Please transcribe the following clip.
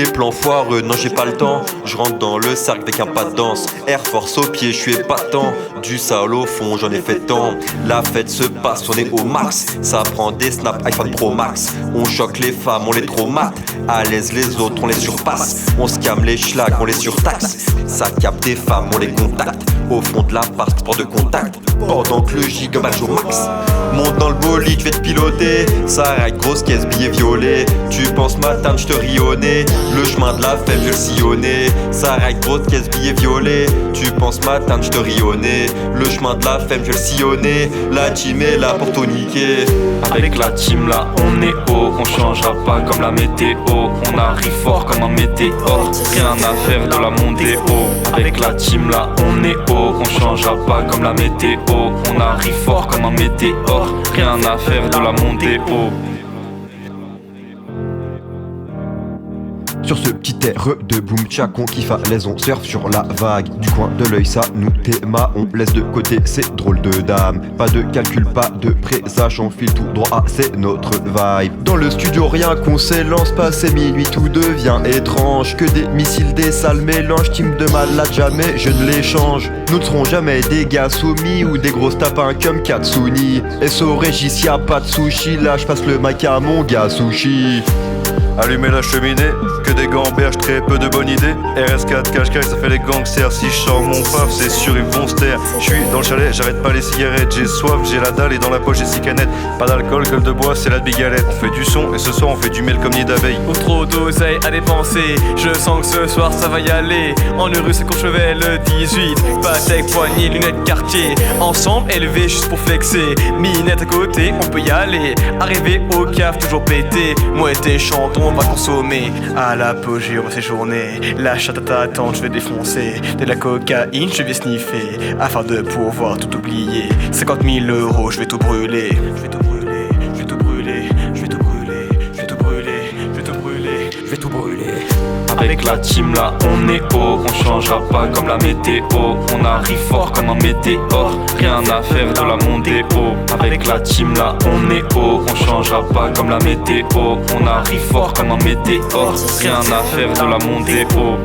des plans foireux, non j'ai pas le temps. Je rentre dans le cercle avec un pas de danse. Air Force au pied, je suis épatant. Du sale au fond, j'en ai fait tant. La fête se passe, on est au max. Ça prend des snaps, iPhone Pro Max. On choque les femmes, on les traumate. À l'aise les autres, on les surpasse. On scam les schlags, on les surtaxe. Ça capte des femmes, on les contacte. Au fond de l'appart, sport de contact. Pendant que le giga marche au max. Monte dans le bolide, je vais te piloter. Ça ride, grosse caisse, billet violet. Tu penses matin, je te rionnais. Le chemin de la femme, je le sillonnais. Ça ride, grosse caisse, billet violet. Tu penses matin, je te rionnais. Le chemin de la femme, je le sillonnais. La team est là pour tout niquer. Avec la team là, on est haut. On changera pas comme la météo. On arrive fort comme un météore. Rien à faire de la montée haut. Avec la team là, on est haut. On changera pas comme la météo. On arrive fort comme un météore. Rien à faire de la montée haut. Sur ce petit air de boom tchak, on kiffe à l'aise, on surfe sur la vague. Du coin de l'œil, ça nous théma, on laisse de côté ces drôles de dames. Pas de calcul, pas de présage, on file tout droit, c'est notre vibe. Dans le studio, rien qu'on s'élance, passé minuit, tout devient étrange. Que des missiles, des sales mélanges, team de malade, jamais je ne les change. Nous ne serons jamais des gars soumis ou des grosses tapins comme Katsuni. SO Régis, y'a pas de sushi, là je passe le mic à mon gars Sushi. Allumer la cheminée, que des gamberges, très peu de bonnes idées. RS4 cache-cache, ça fait les gangsters. Si je sors mon paf, c'est sûr ils vont se taire. Je suis dans le chalet, j'arrête pas les cigarettes. J'ai soif, j'ai la dalle et dans la poche j'ai 6 canettes. Pas d'alcool, gueule de bois, c'est la bigalette. On fait du son et ce soir on fait du miel comme nid d'abeille. Ou trop d'oseille à dépenser, je sens que ce soir ça va y aller. En heureux c'est Courchevel le 18, Patek, poignée, lunettes, quartier. Ensemble élevés juste pour flexer, minette à côté, on peut y aller. Arrivé au caf, toujours pété, mouette et chanton, on va consommer. À l'apogée, on va séjourner. La chatte à t'attendre, je vais défoncer. De la cocaïne, je vais sniffer. Afin de pouvoir tout oublier. 50 000 €, je vais tout brûler. Je vais tout brûler, je vais tout brûler. Je vais tout brûler, je vais tout brûler. Je vais tout brûler, je vais tout brûler. Avec la team là, on est haut. On changera pas comme la météo. On arrive fort comme un météore. Rien à faire de la montée haut. Avec la team là, on est haut. On changera pas comme la météo. On arrive fort comme un météore. Rien à faire de la montée haut.